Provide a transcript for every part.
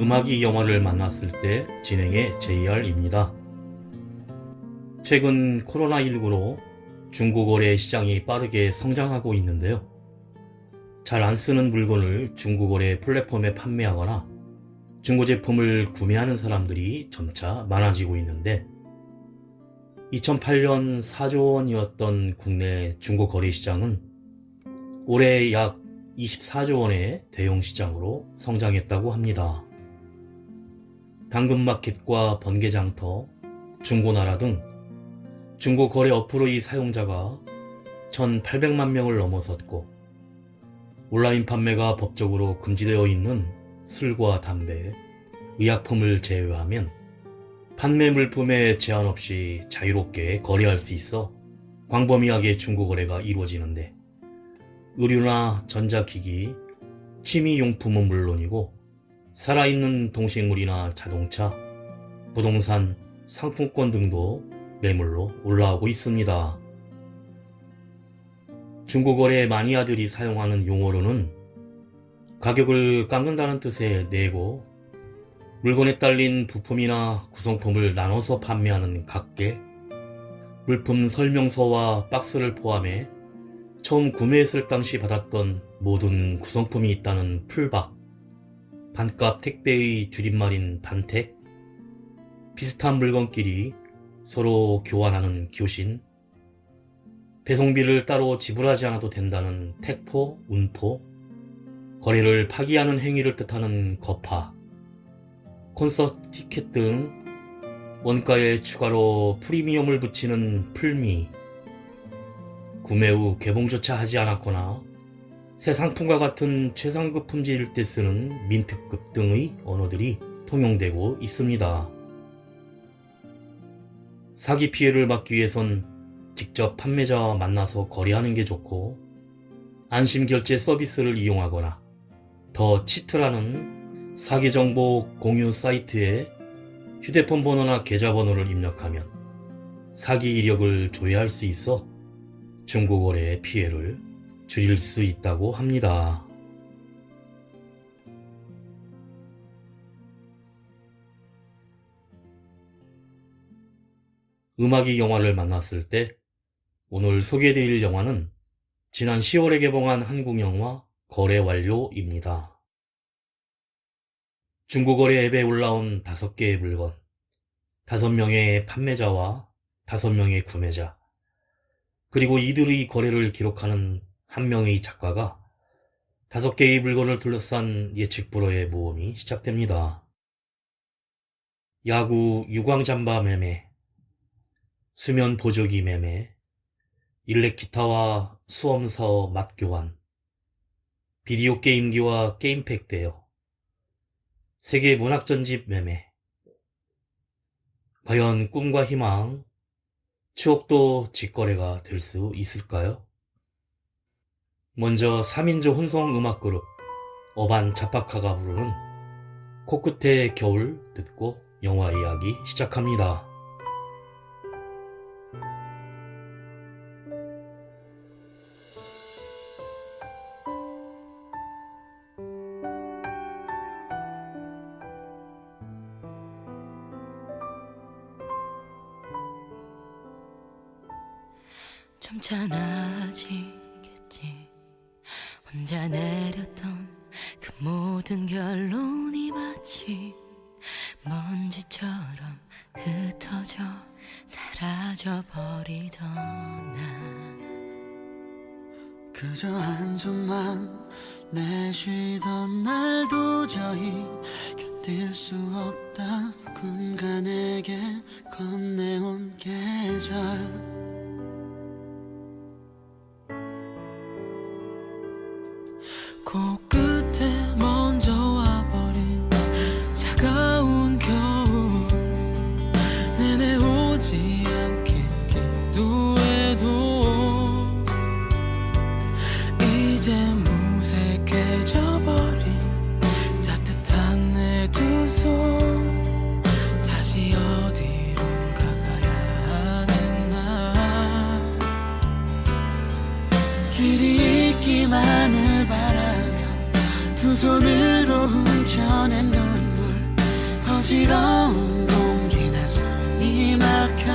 음악이 영화를 만났을 때 진행의 JR입니다. 최근 코로나19로 중고거래 시장이 빠르게 성장하고 있는데요. 잘 안 쓰는 물건을 중고거래 플랫폼에 판매하거나 중고 제품을 구매하는 사람들이 점차 많아지고 있는데 2008년 4조 원이었던 국내 중고거래 시장은 올해 약 24조 원의 대형 시장으로 성장했다고 합니다. 당근마켓과 번개장터, 중고나라 등 중고거래 어플의 사용자가 1,800만 명을 넘어섰고 온라인 판매가 법적으로 금지되어 있는 술과 담배, 의약품을 제외하면 판매 물품에 제한 없이 자유롭게 거래할 수 있어 광범위하게 중고거래가 이루어지는데 의류나 전자기기, 취미용품은 물론이고 살아있는 동식물이나 자동차, 부동산, 상품권 등도 매물로 올라오고 있습니다. 중고거래 마니아들이 사용하는 용어로는 가격을 깎는다는 뜻의 내고, 물건에 딸린 부품이나 구성품을 나눠서 판매하는 각계, 물품 설명서와 박스를 포함해 처음 구매했을 당시 받았던 모든 구성품이 있다는 풀박, 반값 택배의 줄임말인 반택, 비슷한 물건끼리 서로 교환하는 교신, 배송비를 따로 지불하지 않아도 된다는 택포, 운포, 거래를 파기하는 행위를 뜻하는 거파, 콘서트 티켓 등 원가에 추가로 프리미엄을 붙이는 풀미, 구매 후 개봉조차 하지 않았거나 새 상품과 같은 최상급 품질일 때 쓰는 민트급 등의 언어들이 통용되고 있습니다. 사기 피해를 막기 위해선 직접 판매자와 만나서 거래하는 게 좋고 안심결제 서비스를 이용하거나 더 치트라는 사기정보 공유 사이트에 휴대폰 번호나 계좌번호를 입력하면 사기 이력을 조회할 수 있어 중고거래의 피해를 줄일 수 있다고 합니다. 음악이 영화를 만났을 때 오늘 소개해드릴 영화는 지난 10월에 개봉한 한국 영화 거래 완료입니다. 중고거래 앱에 올라온 5개의 물건, 5명의 판매자와 5명의 구매자, 그리고 이들의 거래를 기록하는 한 명의 작가가 5개의 물건을 둘러싼 예측 불허의 모험이 시작됩니다. 야구 유광잠바 매매, 수면 보조기 매매, 일렉 기타와 수험서 맛교환, 비디오 게임기와 게임팩 대여, 세계 문학전집 매매. 과연 꿈과 희망, 추억도 직거래가 될 수 있을까요? 먼저 3인조 혼성 음악그룹 어반 자파카가 부르는 코끝의 겨울 듣고 영화 이야기 시작합니다. 좀 차나지겠지. 혼자 내렸던 그 모든 결론이 마치 먼지처럼 흩어져 사라져버리던 날, 그저 한숨만 내쉬던 날 도저히 견딜 수 없다 군가 내게 건네온 계절. 코끝에 먼저 와버린 차가운 겨울 내내 오지 않길 기도해도 이제 무색해져버린 따뜻한 내 두 손, 다시 어디론가 가야 하는 날, 길이 있기만을 바라며 두 손으로 훔쳐낸 눈물, 어지러운 공기나 숨이 막혀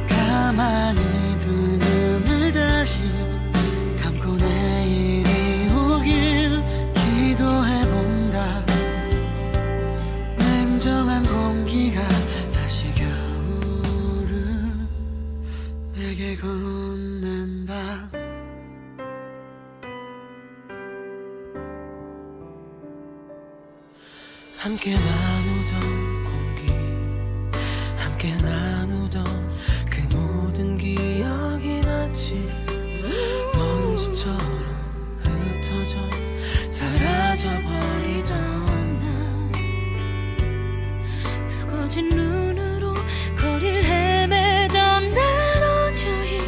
가만히 두 눈을 다시 감고 내일이 오길 기도해본다. 냉정한 공기가 다시 겨울을 내게 건넨다. 함께 나누던 공기, 함께 나누던 그 모든 기억이 마치 먼지처럼 흩어져 사라져버리던 난 붉어진 눈으로 거리를 헤매던 날 도저히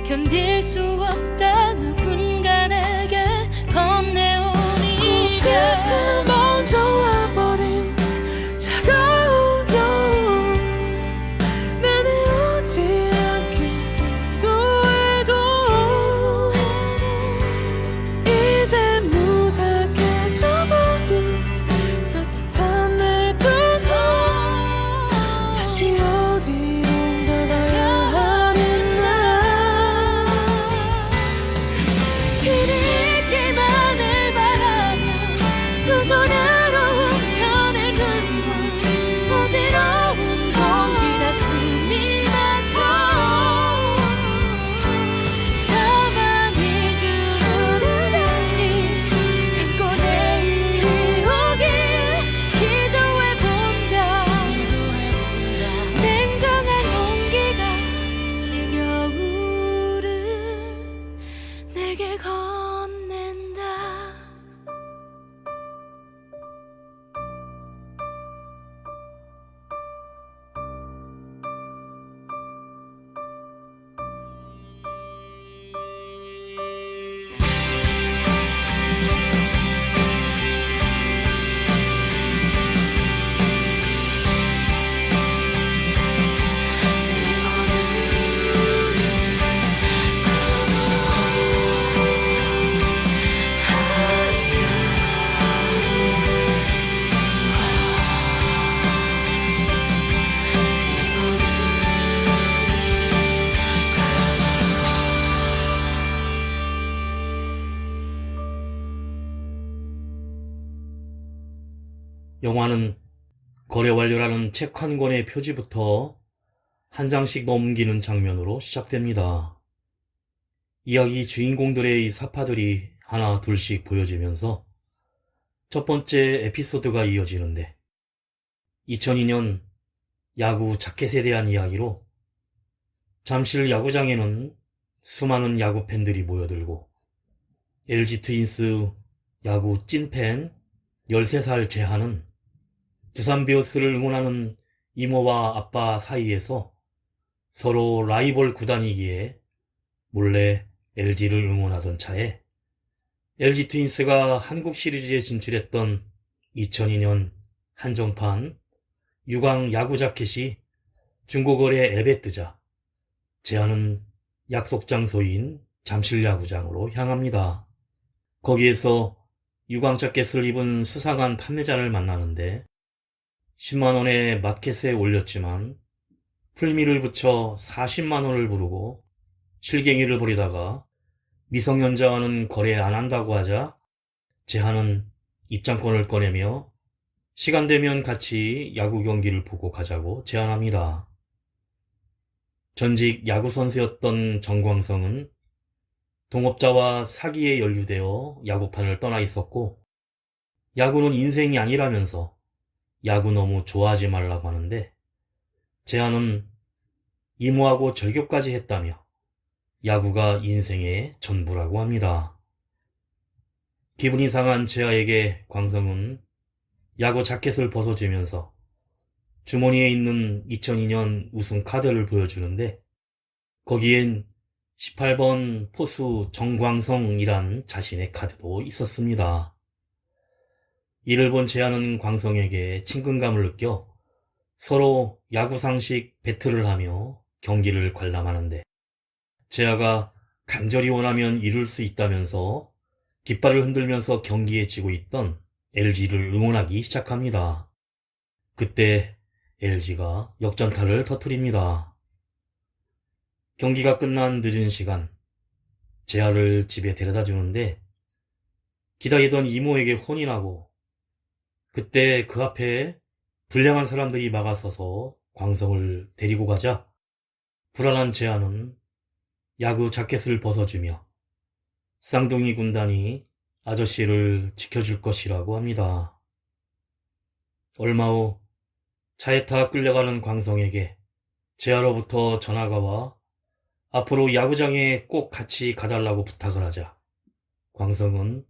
견딜 수 없다. 누군가 내게 건네오니 곁에 먼저 와버린 차가운 겨울 내내 오지 않길 기도해도 이제 무섭게 져버린 따뜻한 내 두 손 다시 어디론가 가야 하는 날 그리 있기만을 바라며 두 손으로 훔쳐낸 눈물 어지러운 공기가 숨이 막혀 가만히 두 눈을 다시 감고 내일이 오길 기도해본다. 냉정한 공기가 다시 겨울을 내게 건넨다. 영화는 거래 완료라는 책 한 권의 표지부터 한 장씩 넘기는 장면으로 시작됩니다. 이야기 주인공들의 사파들이 하나 둘씩 보여지면서 첫 번째 에피소드가 이어지는데 2002년 야구 자켓에 대한 이야기로 잠실 야구장에는 수많은 야구 팬들이 모여들고 LG 트윈스 야구 찐팬 13살 재한은 두산 베어스를 응원하는 이모와 아빠 사이에서 서로 라이벌 구단이기에 몰래 LG를 응원하던 차에 LG 트윈스가 한국 시리즈에 진출했던 2002년 한정판 6강 야구 자켓이 중고거래 앱에 뜨자 재한은 약속 장소인 잠실 야구장으로 향합니다. 거기에서 6강 자켓을 입은 수상한 판매자를 만나는데 10만원의 마켓에 올렸지만 풀미를 붙여 40만원을 부르고 실갱이를 벌이다가 미성년자와는 거래 안 한다고 하자 재한은 입장권을 꺼내며 시간 되면 같이 야구 경기를 보고 가자고 제안합니다. 전직 야구 선수였던 정광성은 동업자와 사기에 연루되어 야구판을 떠나 있었고 야구는 인생이 아니라면서 야구 너무 좋아하지 말라고 하는데 재한은 이모하고 절교까지 했다며 야구가 인생의 전부라고 합니다. 기분이 상한 재하에게 광성은 야구 자켓을 벗어주면서 주머니에 있는 2002년 우승 카드를 보여주는데 거기엔 18번 포수 정광성이란 자신의 카드도 있었습니다. 이를 본 재한은 광성에게 친근감을 느껴 서로 야구 상식 배틀을 하며 경기를 관람하는데 재하가 간절히 원하면 이룰 수 있다면서 깃발을 흔들면서 경기에 지고 있던 LG를 응원하기 시작합니다. 그때 LG가 역전타를 터뜨립니다. 경기가 끝난 늦은 시간, 재하를 집에 데려다 주는데 기다리던 이모에게 혼이 나고, 그때 그 앞에 불량한 사람들이 막아서서 광성을 데리고 가자 불안한 재하는 야구 자켓을 벗어주며 쌍둥이 군단이 아저씨를 지켜줄 것이라고 합니다. 얼마 후 차에 타 끌려가는 광성에게 재하로부터 전화가 와 앞으로 야구장에 꼭 같이 가달라고 부탁을 하자 광성은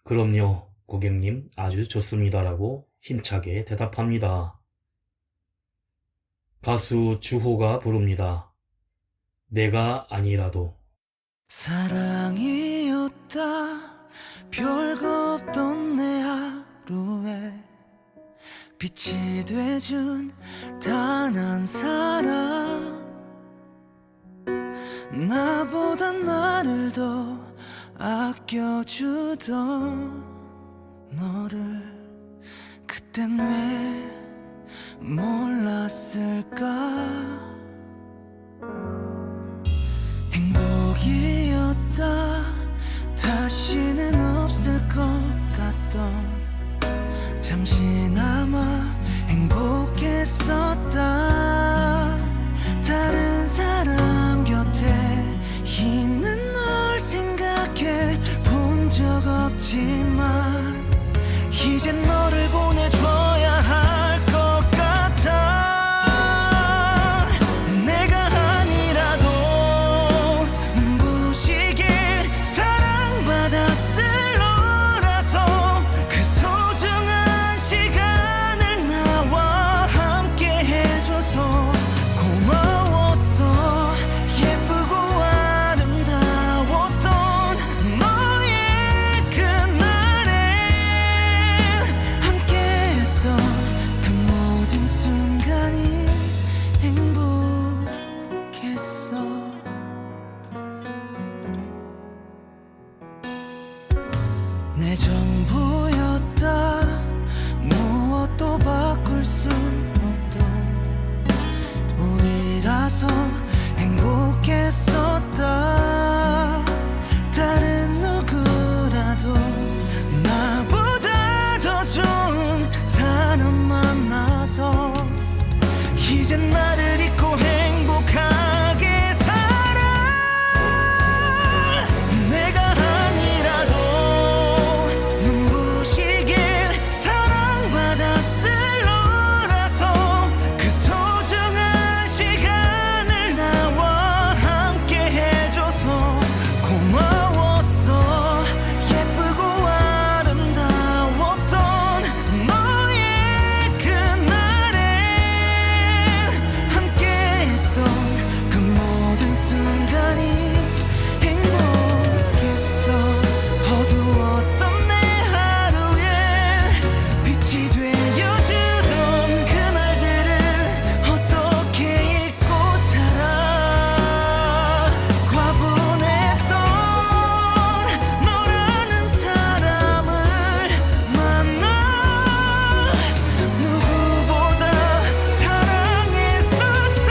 그럼요, 고객님, 아주 좋습니다라고 힘차게 대답합니다. 가수 주호가 부릅니다. 내가 아니라도. 사랑이었다 별거 없던 내 하루에 빛이 돼준 단 한 사람 나보다 나를 더 아껴주던 너를 그땐 왜 몰랐을까 행복이었다 다시는 없을 것 같던 잠시나마 행복했었다 다른 사람 곁에 있는 널 생각해 본 적 없지만 이젠 너를 보내줘야 할 것 같아 내가 아니라도 눈부시게 사랑받았을 너라서 그 소중한 시간을 나와 함께 해줘서 고마웠어 예쁘고 아름다웠던 너의 그날에 함께했던 그 모든 순간이 행복했어 내 전부였다 무엇도 바꿀 수 없던 우리라서 행복했었다 다른 누구라도 나보다 더 좋은 사람 만나서 이젠 나를 잊고 행복하게 살아 내가 아니라도 눈부시게 사랑받았을 너라서 그 소중한 시간을 나와 함께 해줘서 고마웠어 예쁘고 아름다웠던 너의 그날에 함께했던 그 모든 순간이 행복했어 어두웠던 내 하루에 빛이 되어주던 그날들을 어떻게 잊고 살아 과분했던 너라는 사람을 만나 누구보다 사랑했었다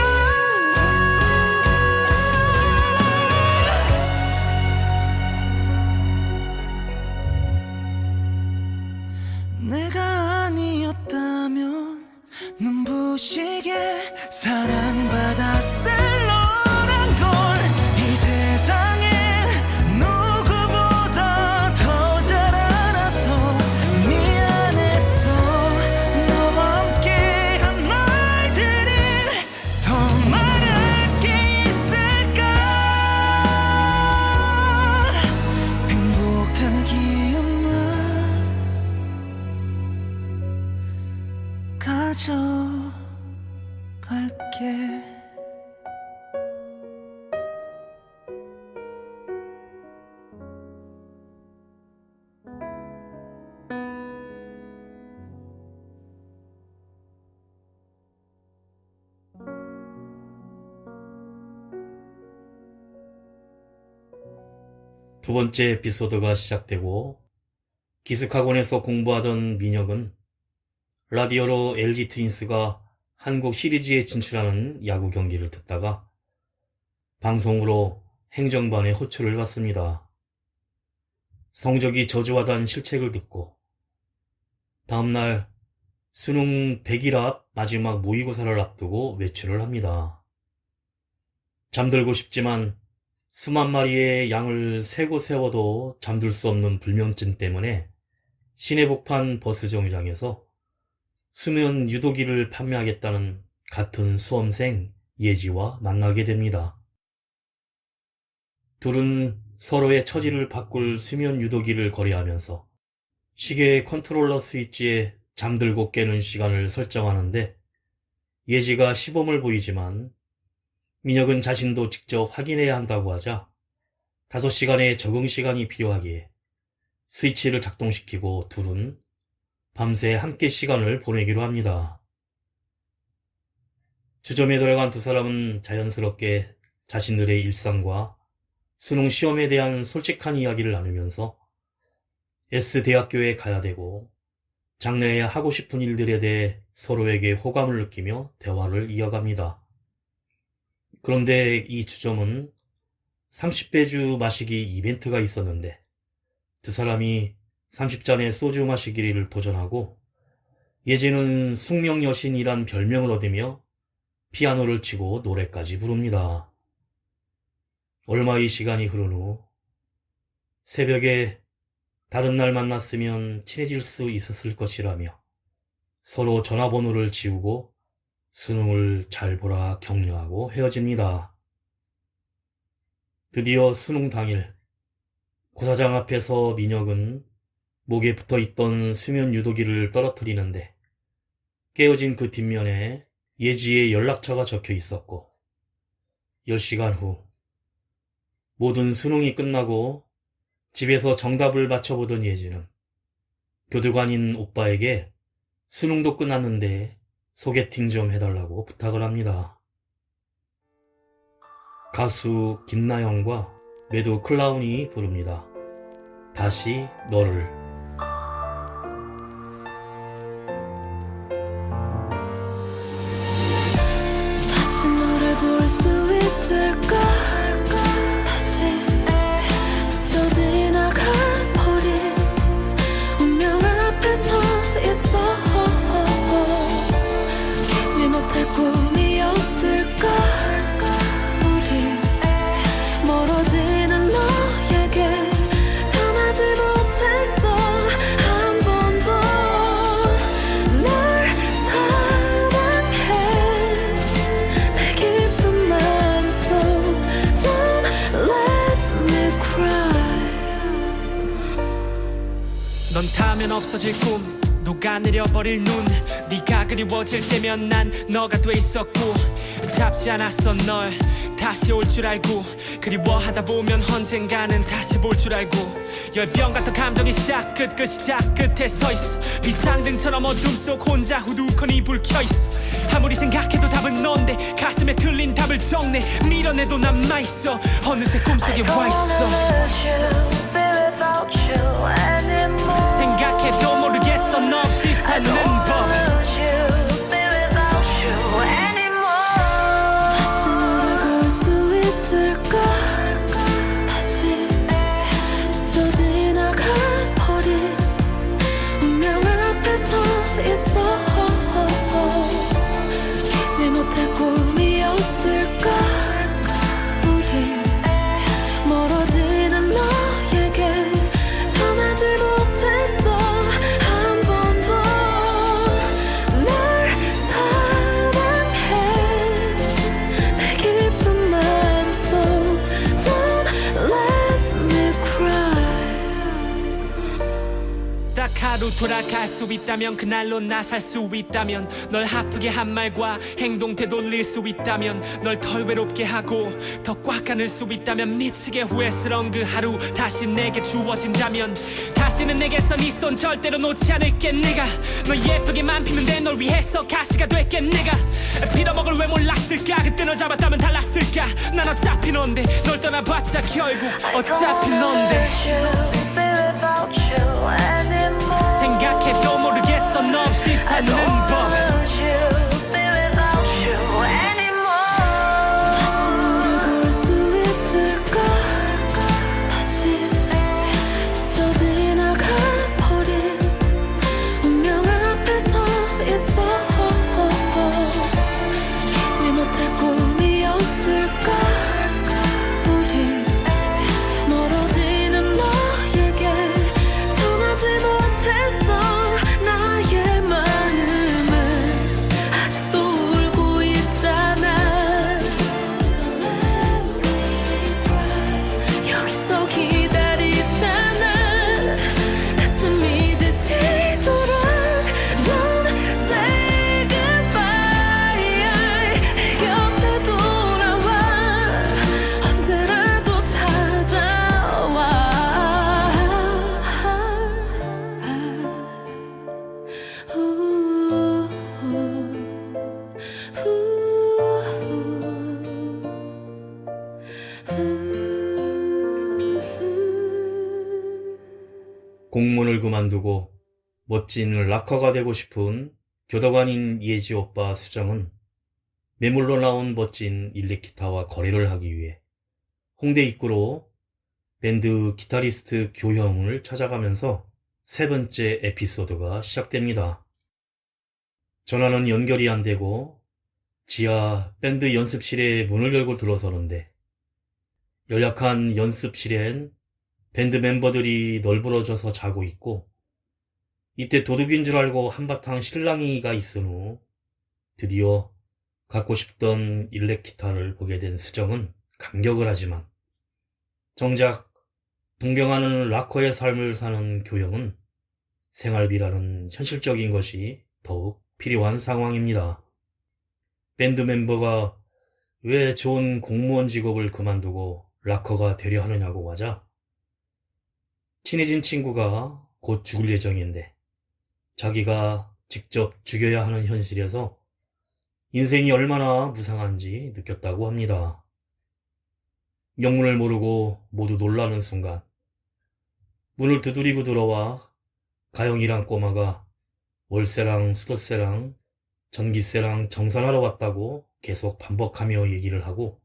내가 아니었다면 눈부시게 사랑받았을 너란 걸 이 세상에 누구보다 더 잘 알아서 미안했어 너와 함께한 날들이 더 말할 게 있을까 행복한 기억만 가져갈게 두 번째 에피소드가 시작되고 기숙학원에서 공부하던 민혁은 라디오로 LG 트윈스가 한국 시리즈에 진출하는 야구 경기를 듣다가 방송으로 행정반의 호출을 받습니다. 성적이 저조하다는 실책을 듣고 다음날 수능 100일 앞 마지막 모의고사를 앞두고 외출을 합니다. 잠들고 싶지만 수만 마리의 양을 세고 세워도 잠들 수 없는 불면증 때문에 시내복판 버스 정류장에서 수면 유도기를 판매하겠다는 같은 수험생 예지와 만나게 됩니다. 둘은 서로의 처지를 바꿀 수면 유도기를 거래하면서 시계 컨트롤러 스위치에 잠들고 깨는 시간을 설정하는데 예지가 시범을 보이지만 민혁은 자신도 직접 확인해야 한다고 하자 5시간의 적응 시간이 필요하기에 스위치를 작동시키고 둘은 밤새 함께 시간을 보내기로 합니다. 주점에 들어간 두 사람은 자연스럽게 자신들의 일상과 수능 시험에 대한 솔직한 이야기를 나누면서 S대학교에 가야 되고 장래에 하고 싶은 일들에 대해 서로에게 호감을 느끼며 대화를 이어갑니다. 그런데 이 주점은 30배주 마시기 이벤트가 있었는데 두 사람이 30잔의 소주 마시기를 도전하고 예지는 숙명여신이란 별명을 얻으며 피아노를 치고 노래까지 부릅니다. 얼마의 시간이 흐른 후 새벽에 다른 날 만났으면 친해질 수 있었을 것이라며 서로 전화번호를 지우고 수능을 잘 보라 격려하고 헤어집니다. 드디어 수능 당일 고사장 앞에서 민혁은 목에 붙어있던 수면 유도기를 떨어뜨리는데 깨어진 그 뒷면에 예지의 연락처가 적혀 있었고 10시간 후 모든 수능이 끝나고 집에서 정답을 맞춰보던 예지는 교두관인 오빠에게 수능도 끝났는데 소개팅 좀 해달라고 부탁을 합니다. 가수 김나영과 매드 클라운이 부릅니다. 다시 너를. 다시 너를 볼 수 있을까 다시 스쳐 지나가버린 운명 앞에 서 있어 깨지 못할 꿈이었을까 우리 멀어지는 너에게 전하지 못했어 한 번도 널 사랑해 내 깊은 마음속 Don't let me cry 넌 타면 없어질 꿈 녹아내려버릴 눈 네가 그리워질 때면 난 너가 돼 있었고 잡지 않았어 널 다시 올 줄 알고 그리워하다 보면 언젠가는 다시 볼 줄 알고 열병 같은 감정이 시작 끝 그 시작 끝에 서있어 비상등처럼 어둠 속 혼자 후두커니 불 켜있어 아무리 생각해도 답은 넌데 가슴에 틀린 답을 정내 밀어내도 남아있어 어느새 꿈속에 와있어 생각해도 모르겠어 너 없이 사는 법 다시 너를 볼 수 있을까 다시 스쳐 지나가버린 운명 앞에 서 있어 깨지 못할 꿈이었을까 우리 멀어지는 너에게 전하지 못했어 한 번도 널 사랑해 내 깊은 마음속 Don't let me cry 딱 하루 돌아갈 수 있다면 그날로 나 살 수 있다면 널 아프게 한 말과 행동 되돌릴 수 있다면 널 덜 외롭게 하고 더 꽉 안을 수 있다면 미치게 후회스러운 그 하루 다시 내게 주어진다면 다시는 내게서 네 손 절대로 놓지 않을게 내가 너 예쁘게만 피면 돼 널 위해서 가시가 될게 내가 빌어먹을 왜 몰랐을까 그때 너 잡았다면 달랐을까 난 어차피 넌데 널 떠나봤자 결국 어차피 넌데 without you anymore. 생각해도 모르겠어 너 없이 I 사는 don't 법. wanna lose you, be without you anymore. 다시 너를 볼 수 있을까? 다시 스쳐 지나가 버린 운명 앞에 서 있어. 깨지 못할 꿈이었을까? 우리 멀어지는 너에게 전하지 못했어. 나의 마음은 아직도 울고 있잖아. 여기서 기다리잖아. 가슴이 지치도록 Don't say goodbye. 내 곁에 돌아와. 언제라도 찾아와. 공무원을 그만두고 멋진 락커가 되고 싶은 교도관인 예지 오빠 수정은 매물로 나온 멋진 일렉기타와 거래를 하기 위해 홍대 입구로 밴드 기타리스트 교형을 찾아가면서 세 번째 에피소드가 시작됩니다. 전화는 연결이 안 되고 지하 밴드 연습실에 문을 열고 들어서는데 연약한 연습실엔 밴드 멤버들이 널브러져서 자고 있고 이때 도둑인 줄 알고 한바탕 실랑이가 있은 후 드디어 갖고 싶던 일렉 기타를 보게 된 수정은 감격을 하지만 정작 동경하는 락커의 삶을 사는 교형은 생활비라는 현실적인 것이 더욱 필요한 상황입니다. 밴드 멤버가 왜 좋은 공무원 직업을 그만두고 락커가 되려 하느냐고 하자 친해진 친구가 곧 죽을 예정인데 자기가 직접 죽여야 하는 현실에서 인생이 얼마나 무상한지 느꼈다고 합니다. 영문을 모르고 모두 놀라는 순간 문을 두드리고 들어와 가영이랑 꼬마가 월세랑 수도세랑 전기세랑 정산하러 왔다고 계속 반복하며 얘기를 하고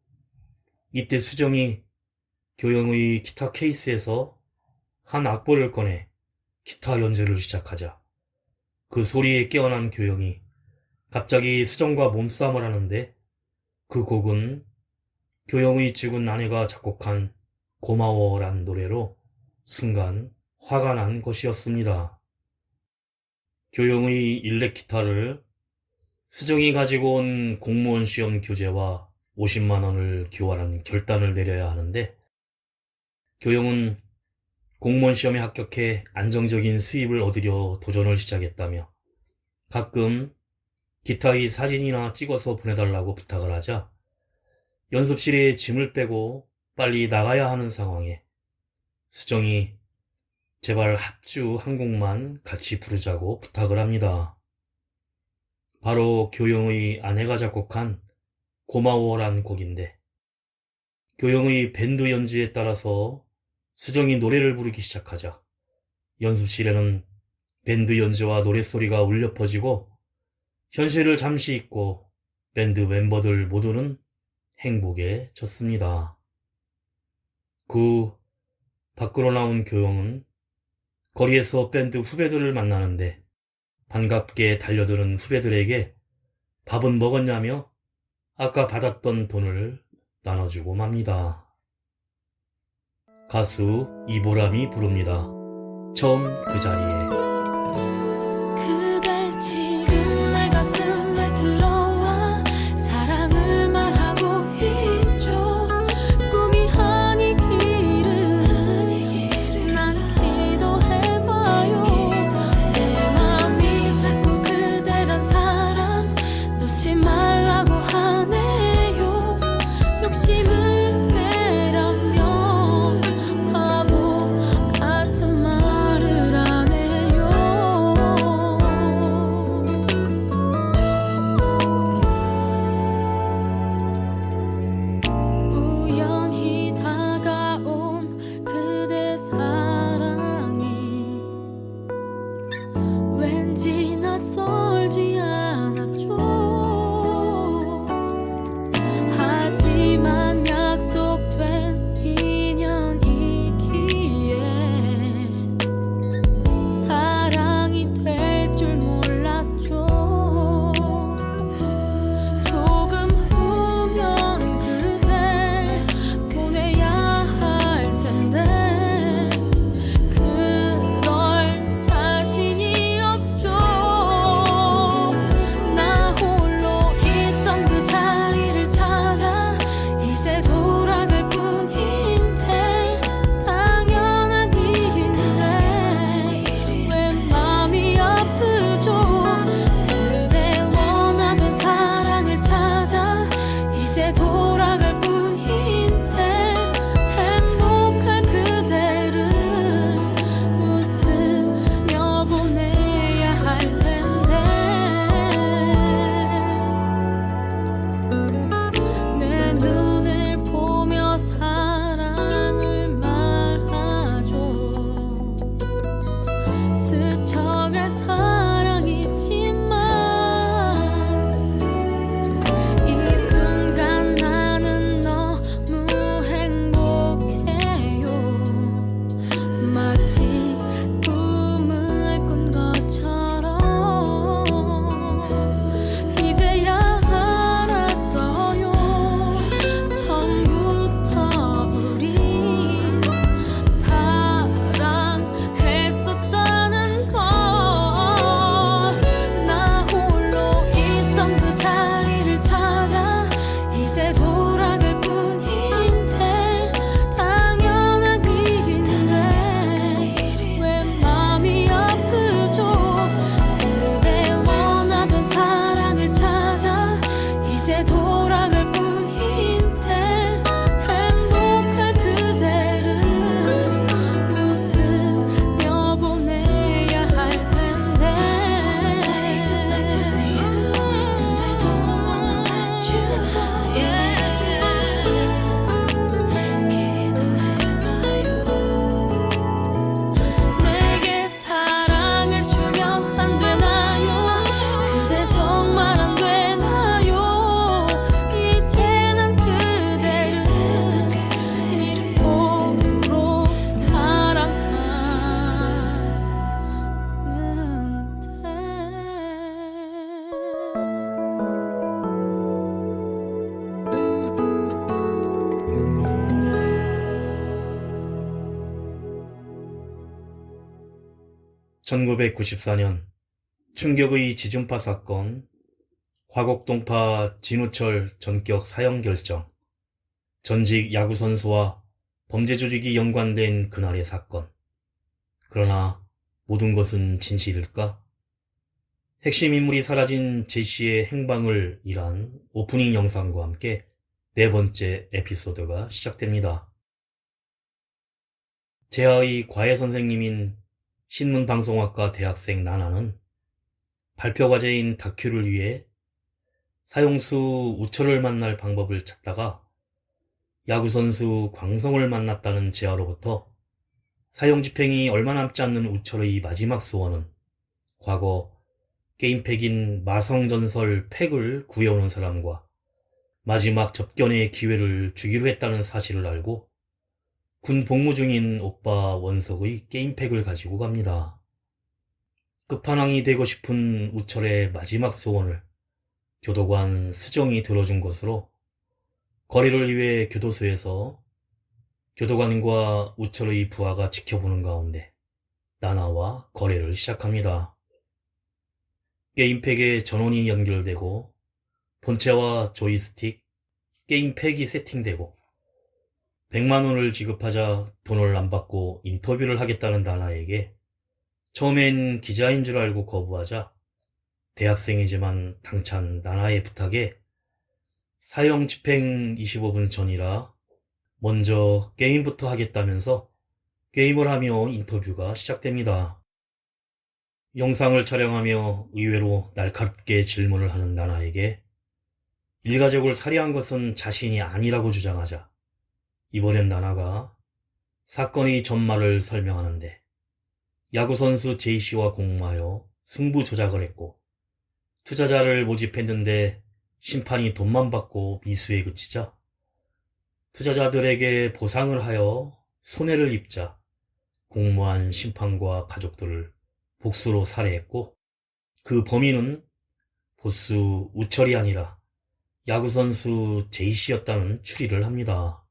이때 수정이 교영의 기타 케이스에서 한 악보를 꺼내 기타 연주를 시작하자 그 소리에 깨어난 교영이 갑자기 수정과 몸싸움을 하는데 그 곡은 교영의 죽은 아내가 작곡한 고마워란 노래로 순간 화가 난 것이었습니다. 교영의 일렉 기타를 수정이 가지고 온 공무원 시험 교재와 50만 원을 교환한 결단을 내려야 하는데 교영은 공무원 시험에 합격해 안정적인 수입을 얻으려 도전을 시작했다며 가끔 기타의 사진이나 찍어서 보내달라고 부탁을 하자 연습실에 짐을 빼고 빨리 나가야 하는 상황에 수정이 제발 합주 한 곡만 같이 부르자고 부탁을 합니다. 바로 교영의 아내가 작곡한 고마워란 곡인데 교영의 밴드 연주에 따라서 수정이 노래를 부르기 시작하자 연습실에는 밴드 연주와 노랫소리가 울려 퍼지고 현실을 잠시 잊고 밴드 멤버들 모두는 행복에 젖습니다. 그 밖으로 나온 교영은 거리에서 밴드 후배들을 만나는데 반갑게 달려드는 후배들에게 밥은 먹었냐며 아까 받았던 돈을 나눠주고 맙니다. 가수 이보람이 부릅니다. 처음 그 자리에. 그대 지금 내 가슴에 들어와 사랑을 말하고 있죠. 꿈이 아니기를 난 기도해봐요. 내 맘이 자꾸 그대란 사람 놓지 말라고 하네요. 욕심을 내라면 바보 같은 말을 안 해요. 1994년 충격의 지중파 사건, 화곡동파 진우철 전격 사형 결정, 전직 야구선수와 범죄 조직이 연관된 그날의 사건. 그러나 모든 것은 진실일까? 핵심 인물이 사라진 제시의 행방을 일한 오프닝 영상과 함께 네 번째 에피소드가 시작됩니다. 재하의 과외 선생님인 신문방송학과 대학생 나나는 발표 과제인 다큐를 위해 사형수 우철을 만날 방법을 찾다가 야구선수 광성을 만났다는 재하로부터 사형 집행이 얼마 남지 않는 우철의 마지막 소원은 과거 게임팩인 마성전설 팩을 구해오는 사람과 마지막 접견의 기회를 주기로 했다는 사실을 알고 군 복무 중인 오빠 원석의 게임팩을 가지고 갑니다. 끝판왕이 되고 싶은 우철의 마지막 소원을 교도관 수정이 들어준 것으로 거리를 위해 교도소에서 교도관과 우철의 부하가 지켜보는 가운데 나나와 거래를 시작합니다. 게임팩에 전원이 연결되고 본체와 조이스틱, 게임팩이 세팅되고 100만 원을 지급하자 돈을 안 받고 인터뷰를 하겠다는 나나에게 처음엔 기자인 줄 알고 거부하자 대학생이지만 당찬 나나의 부탁에 사형 집행 25분 전이라 먼저 게임부터 하겠다면서 게임을 하며 인터뷰가 시작됩니다. 영상을 촬영하며 의외로 날카롭게 질문을 하는 나나에게 일가족을 살해한 것은 자신이 아니라고 주장하자 이번엔 나나가 사건의 전말을 설명하는데 야구선수 제이씨와 공모하여 승부 조작을 했고 투자자를 모집했는데 심판이 돈만 받고 미수에 그치자 투자자들에게 보상을 하여 손해를 입자 공모한 심판과 가족들을 복수로 살해했고 그 범인은 보수 우철이 아니라 야구선수 제이씨였다는 추리를 합니다.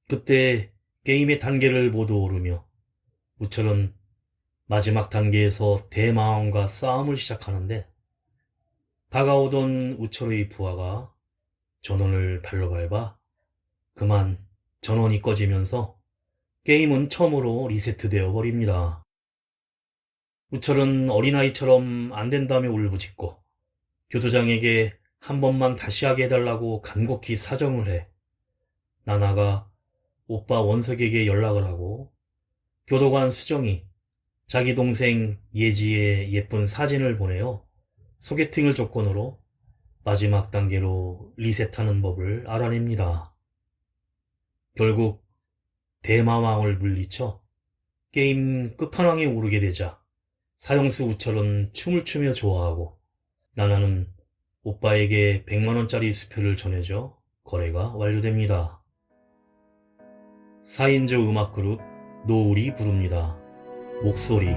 그때 게임의 단계를 모두 오르며 우철은 마지막 단계에서 대마왕과 싸움을 시작하는데 다가오던 우철의 부하가 전원을 발로 밟아 그만 전원이 꺼지면서 게임은 처음으로 리세트되어 버립니다. 우철은 어린아이처럼 안 된다며 울부짖고 교도장에게 한 번만 다시 하게 해달라고 간곡히 사정을 해 나나가 오빠 원석에게 연락을 하고 교도관 수정이 자기 동생 예지의 예쁜 사진을 보내어 소개팅을 조건으로 마지막 단계로 리셋하는 법을 알아냅니다. 결국 대마왕을 물리쳐 게임 끝판왕에 오르게 되자 사형수 우철은 춤을 추며 좋아하고 나나는 오빠에게 100만원짜리 수표를 전해줘 거래가 완료됩니다. 4인조 음악그룹 노을이 부릅니다. 목소리.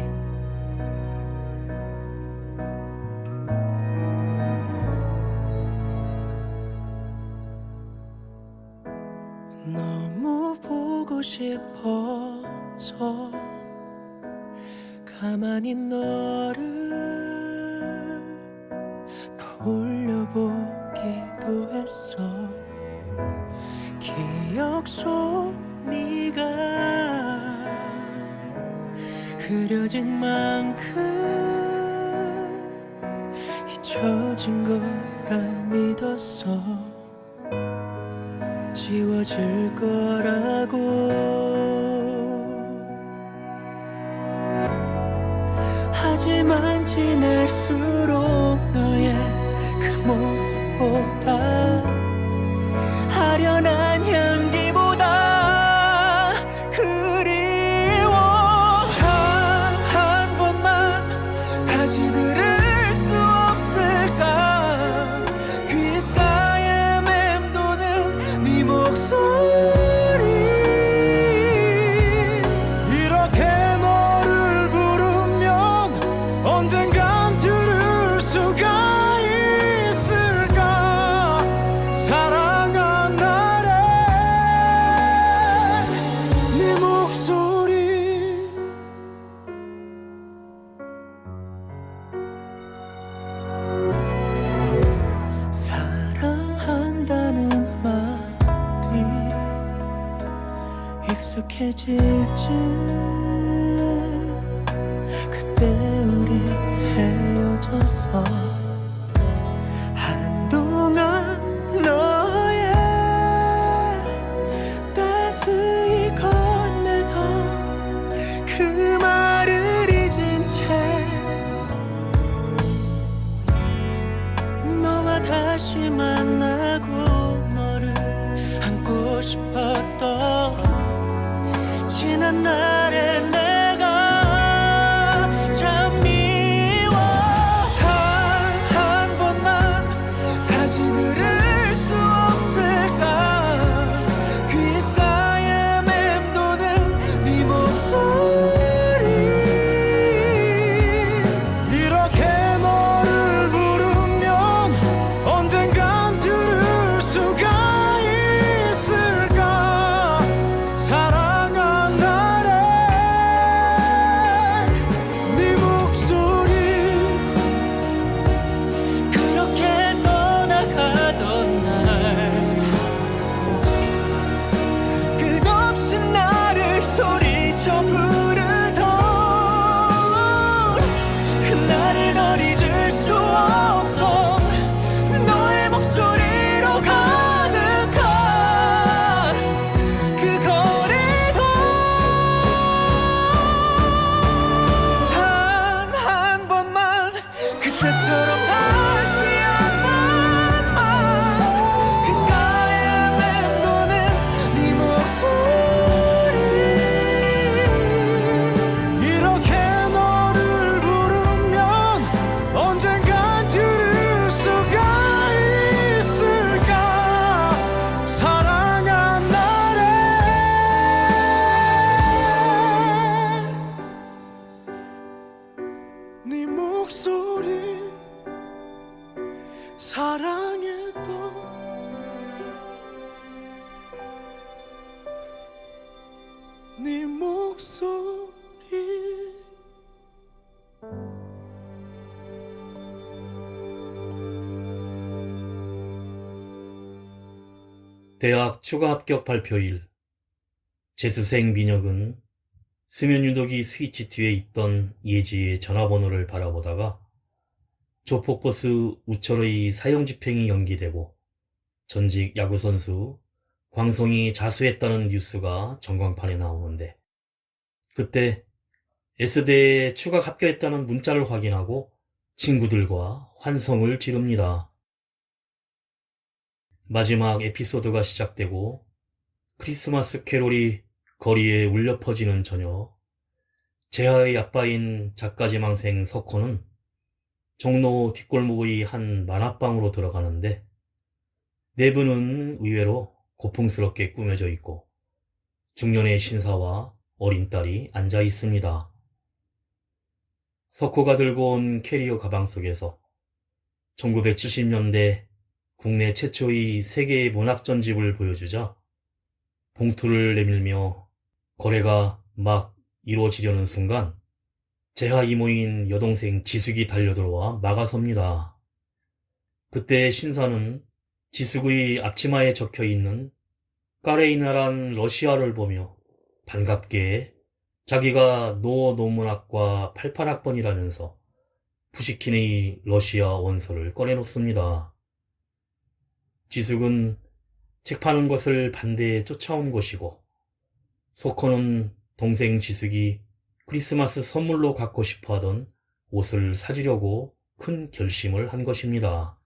너무 보고 싶어서 가만히 너를 돌려보기도 했어. 기억 속 네가 흐려진 만큼 잊혀진 거라 믿었어. 지워질 거라고. 하지만 지날수록 너의 그 모습보다 아련한 향기보다 그리워. 단 한 번만 다시 들을 수 없을까. 귓가에 맴도는 네 목소리. 이렇게 너를 부르면 언젠간 들을 수가 있을까. 익숙해질 쯤 그때 우리 헤어졌어. 한동안 너의 따스히 건네던 그 말을 잊은 채 너와 다시 만나고 너를 안고 싶었던 지난 날의 내가 참 미워. 단 한 번만 다시 들을 수 없을까. 귓가에 맴도는 네 목소리. 이렇게 너를 부르면 언젠간 들을 수가 있을까. 사랑한 날에 네 목소리. 그렇게 떠나가던 날 끝없이 나를 소리쳐 부르던 그날을 잊을 수 없어. 너의 목소리로 가득한 그 거리도 단 한 번만 그때처럼 다시 한 번만 귓가에 맴도는 네 목소리. 이렇게 너를 부르면 언젠간 들을 수가 있을까. 사랑한 날에 네 목소리. 사랑했던 네 목소리. 대학 추가 합격 발표일, 재수생 민혁은 수면 유도기 스위치 뒤에 있던 예지의 전화번호를 바라보다가 조폭버스 우철의 사형집행이 연기되고 전직 야구선수 광성이 자수했다는 뉴스가 전광판에 나오는데, 그때 S대에 추가 합격했다는 문자를 확인하고 친구들과 환성을 지릅니다. 마지막 에피소드가 시작되고 크리스마스 캐롤이 거리에 울려 퍼지는 저녁, 재하의 아빠인 작가지망생 석호는 종로 뒷골목의 한 만화방으로 들어가는데, 내부는 의외로 고풍스럽게 꾸며져 있고 중년의 신사와 어린 딸이 앉아 있습니다. 석호가 들고 온 캐리어 가방 속에서 1970년대 국내 최초의 세계의 문학 전집을 보여주자 봉투를 내밀며 거래가 막 이루어지려는 순간 재하 이모인 여동생 지숙이 달려들어와 막아섭니다. 그때 신사는 지숙의 앞치마에 적혀있는 까레이나란 러시아를 보며 반갑게 자기가 노어 논문학과 88학번이라면서 푸시킨의 러시아 원서를 꺼내놓습니다. 지숙은 책 파는 것을 반대해 쫓아온 것이고, 석호는 동생 지숙이 크리스마스 선물로 갖고 싶어 하던 옷을 사주려고 큰 결심을 한 것입니다.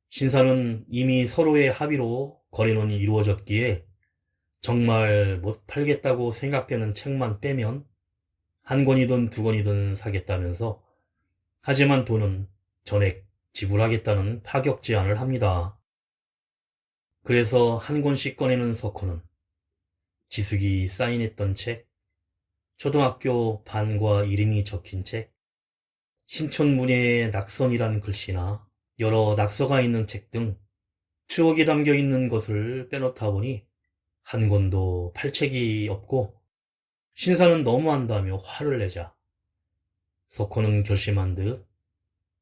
신사는 이미 서로의 합의로 거래는 이루어졌기에 정말 못 팔겠다고 생각되는 책만 빼면 한 권이든 두 권이든 사겠다면서, 하지만 돈은 전액 지불하겠다는 파격 제안을 합니다. 그래서 한 권씩 꺼내는 석호는 지숙이 사인했던 책, 초등학교 반과 이름이 적힌 책, 신촌문예의 낙선이란 글씨나 여러 낙서가 있는 책 등 추억이 담겨 있는 것을 빼놓다 보니 한 권도 팔 책이 없고, 신사는 너무한다며 화를 내자 석호는 결심한 듯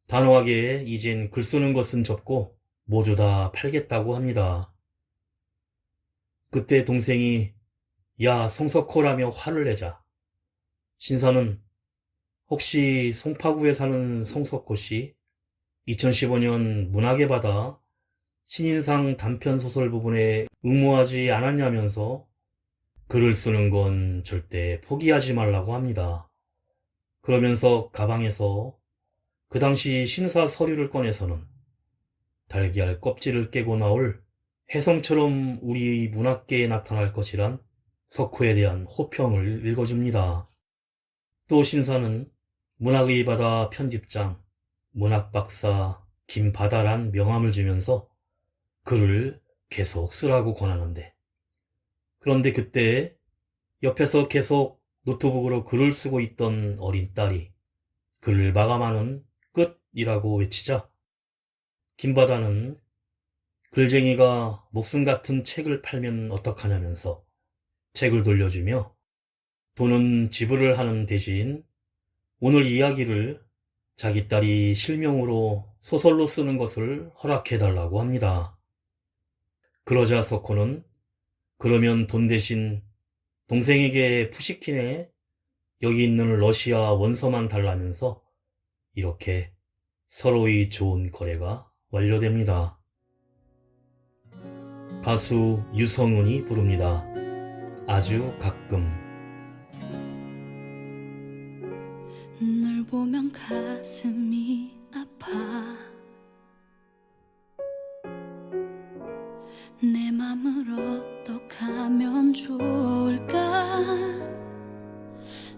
단호하게 이젠 글 쓰는 것은 접고 모두 다 팔겠다고 합니다. 그때 동생이 야, 송석호라며 화를 내자 신사는 혹시 송파구에 사는 송석호 씨? 2015년 문학의 바다 신인상 단편소설 부분에 응모하지 않았냐면서 글을 쓰는 건 절대 포기하지 말라고 합니다. 그러면서 가방에서 그 당시 심사 서류를 꺼내서는 달걀 껍질을 깨고 나올 혜성처럼 우리 문학계에 나타날 것이란 석호에 대한 호평을 읽어줍니다. 또 신사는 문학의 바다 편집장, 문학박사 김바다란 명함을 주면서 글을 계속 쓰라고 권하는데, 그런데 그때 옆에서 계속 노트북으로 글을 쓰고 있던 어린 딸이 글을 마감하는 끝이라고 외치자 김바다는 글쟁이가 목숨 같은 책을 팔면 어떡하냐면서 책을 돌려주며 돈은 지불을 하는 대신 오늘 이야기를 자기 딸이 실명으로 소설로 쓰는 것을 허락해달라고 합니다. 그러자 석호는 그러면 돈 대신 동생에게 푸시킨에 여기 있는 러시아 원서만 달라면서 이렇게 서로의 좋은 거래가 완료됩니다. 가수 유성훈이 부릅니다. 아주 가끔. 널 보면 가슴이 아파 내 맘을 어떡하면 좋을까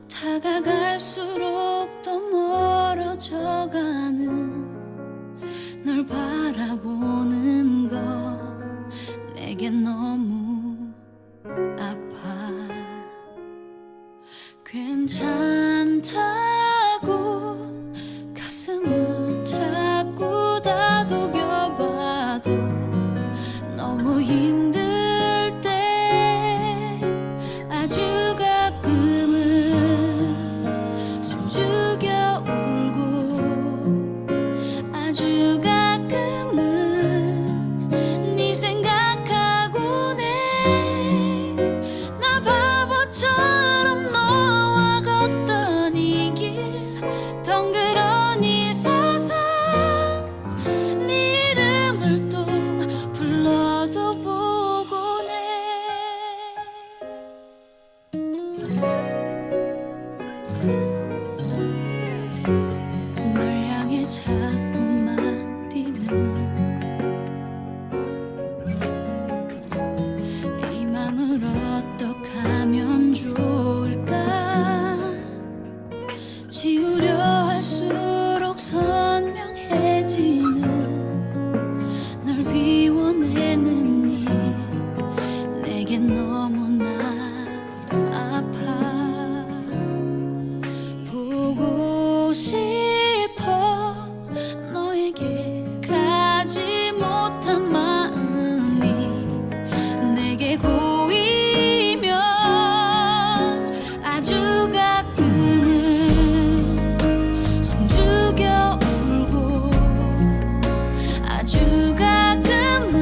다가갈수록 더 멀어져가는 널 바라보는 거 내겐 너무 아파 괜찮다고 가슴을 자꾸 다독여봐도 너무 힘들 때 아주 가끔은 숨죽여 울고 아주 가끔은 네 생각하곤 해 나 바보처럼 너와 걷던 이 길 덩그러니 서서 네 이름을 또 불러도 보곤 해 널 향해 자꾸만 뛰는 이 맘을 어떡하면 좋을까 지우려 할수록 선명해지는 널 비워내는 일 내겐 너무나 아파 보고 싶어 너에게 가지 못한 마음이 내게 고이면 아주 가끔은 숨죽여 울고 아주 가끔은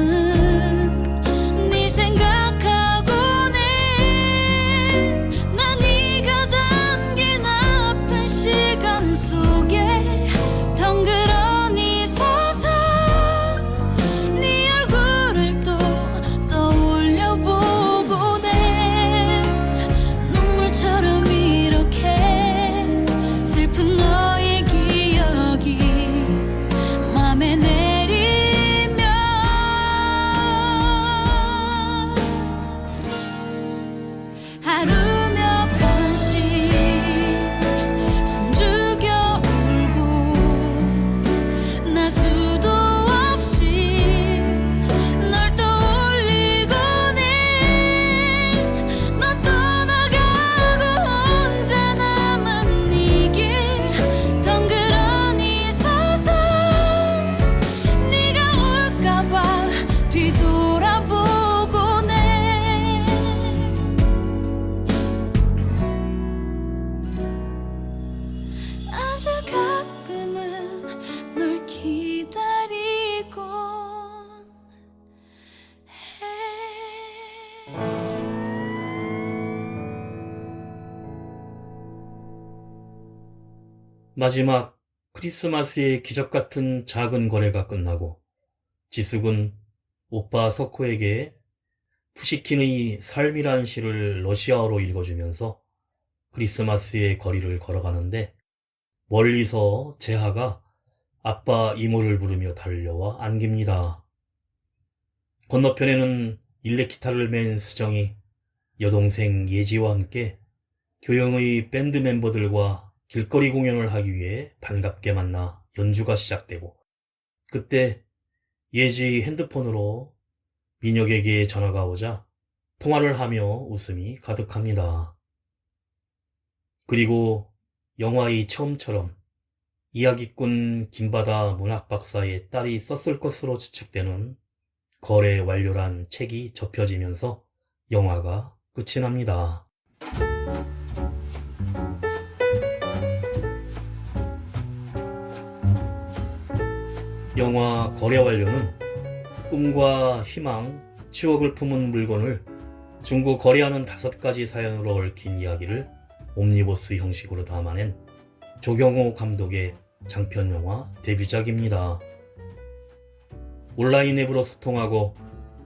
네 생각하곤 해난 네가 담긴 아픈 시간 속에 덩그러니 서서 네 얼굴을 또 떠올려 보곤 해 눈물처럼 이렇게 슬픈 너의 기억이 맘에 내리면 하루 몇 번씩 숨죽여 울고 나 수도 없이 널 떠올리곤 해너 떠나가고 혼자 남은 이 길 덩그러니 서서 네가 올까봐 뒤돌아보곤 해 마지막 크리스마스의 기적 같은 작은 거래가 끝나고 지숙은 오빠 석호에게 푸시킨의 삶이란 시를 러시아어로 읽어주면서 크리스마스의 거리를 걸어가는데 멀리서 재하가 아빠 이모를 부르며 달려와 안깁니다. 건너편에는 일렉기타를 맨 수정이 여동생 예지와 함께 교영의 밴드 멤버들과 길거리 공연을 하기 위해 반갑게 만나 연주가 시작되고 그때 예지 핸드폰으로 민혁에게 전화가 오자 통화를 하며 웃음이 가득합니다. 그리고 영화의 처음처럼 이야기꾼 김바다 문학박사의 딸이 썼을 것으로 추측되는 거래 완료란 책이 접혀지면서 영화가 끝이 납니다. 영화 거래 완료는 꿈과 희망, 추억을 품은 물건을 중고 거래하는 5가지 사연으로 얽힌 이야기를 옴니버스 형식으로 담아낸 조경호 감독의 장편영화 데뷔작입니다. 온라인 앱으로 소통하고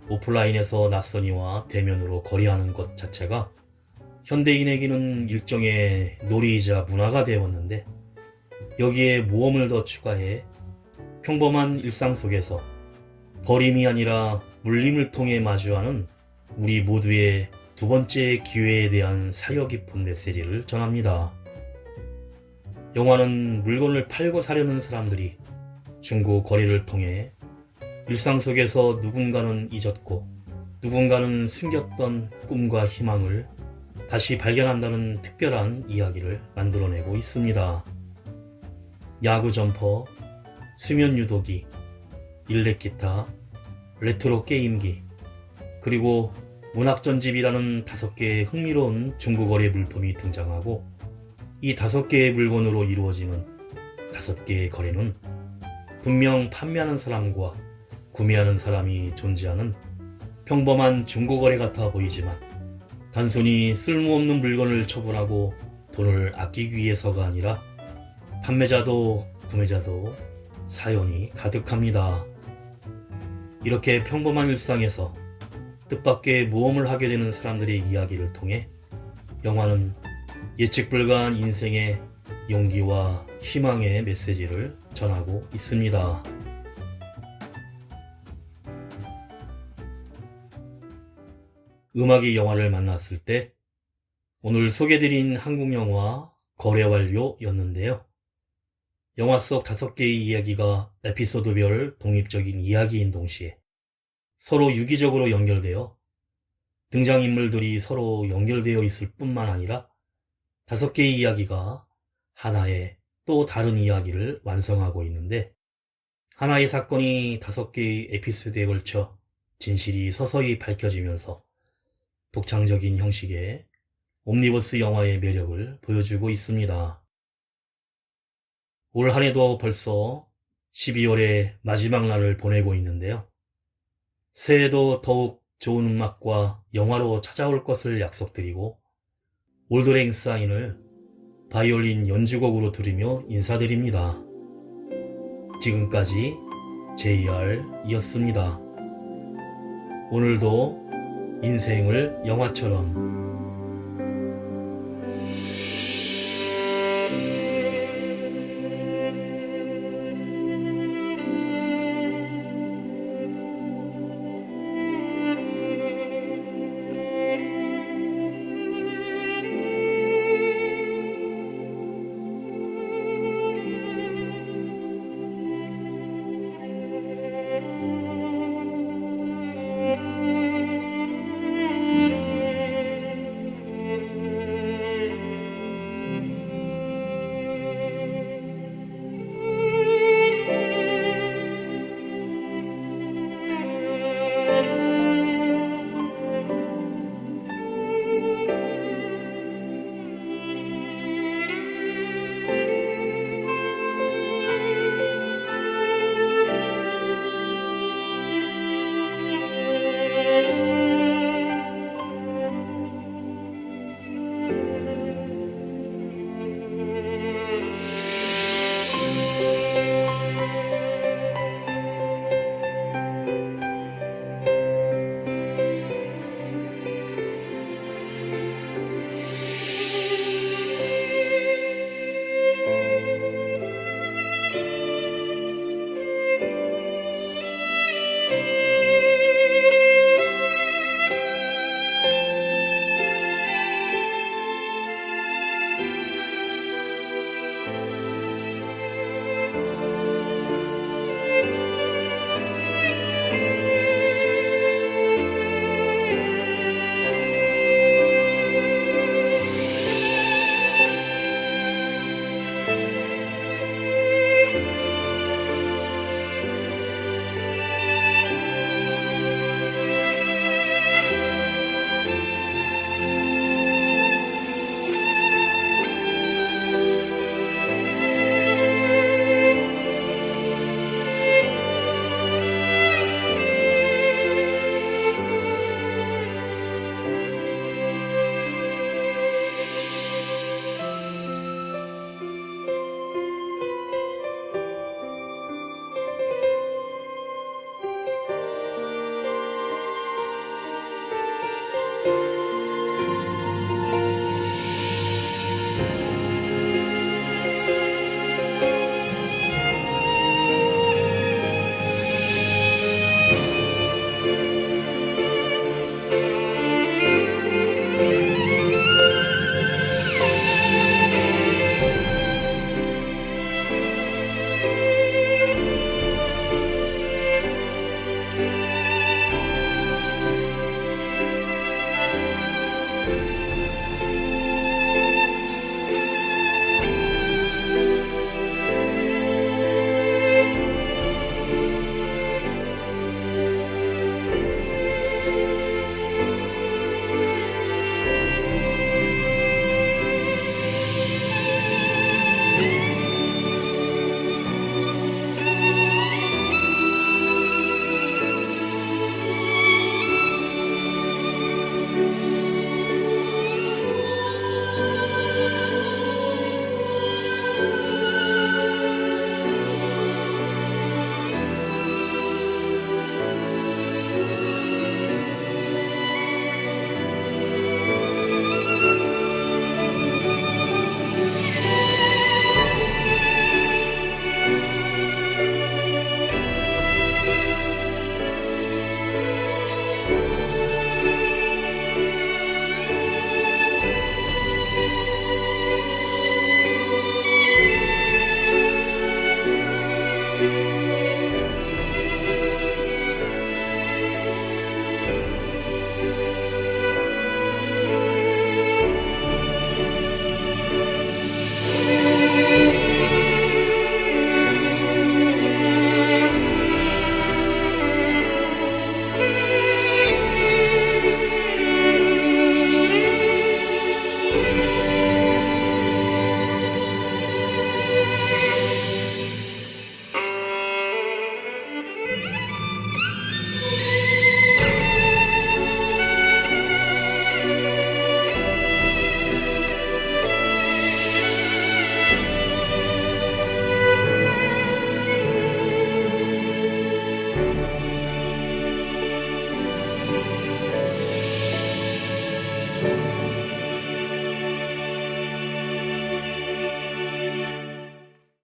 오프라인에서 낯선이와 대면으로 거래하는 것 자체가 현대인에게는 일종의 놀이이자 문화가 되었는데 여기에 모험을 더 추가해 평범한 일상 속에서 버림이 아니라 물림을 통해 마주하는 우리 모두의 두 번째 기회에 대한 사려 깊은 메시지를 전합니다. 영화는 물건을 팔고 사려는 사람들이 중고 거래를 통해 일상 속에서 누군가는 잊었고 누군가는 숨겼던 꿈과 희망을 다시 발견한다는 특별한 이야기를 만들어내고 있습니다. 야구 점퍼, 수면 유도기, 일렉기타, 레트로 게임기, 그리고 문학전집이라는 5개의 흥미로운 중고거래 물품이 등장하고 이 5개의 물건으로 이루어지는 5개의 거래는 분명 판매하는 사람과 구매하는 사람이 존재하는 평범한 중고거래 같아 보이지만 단순히 쓸모없는 물건을 처분하고 돈을 아끼기 위해서가 아니라 판매자도 구매자도 사연이 가득합니다. 이렇게 평범한 일상에서 뜻밖의 모험을 하게 되는 사람들의 이야기를 통해 영화는 예측 불가한 인생의 용기와 희망의 메시지를 전하고 있습니다. 음악이 영화를 만났을 때 오늘 소개드린 한국 영화 거래 완료였는데요. 영화 속 5개의 이야기가 에피소드별 독립적인 이야기인 동시에 서로 유기적으로 연결되어 등장인물들이 서로 연결되어 있을 뿐만 아니라 5개의 이야기가 하나의 또 다른 이야기를 완성하고 있는데 하나의 사건이 5개의 에피소드에 걸쳐 진실이 서서히 밝혀지면서 독창적인 형식의 옴니버스 영화의 매력을 보여주고 있습니다. 올 한해도 벌써 12월의 마지막 날을 보내고 있는데요. 새해도 더욱 좋은 음악과 영화로 찾아올 것을 약속드리고 올드랭 사인을 바이올린 연주곡으로 들으며 인사드립니다. 지금까지 JR이었습니다. 오늘도 인생을 영화처럼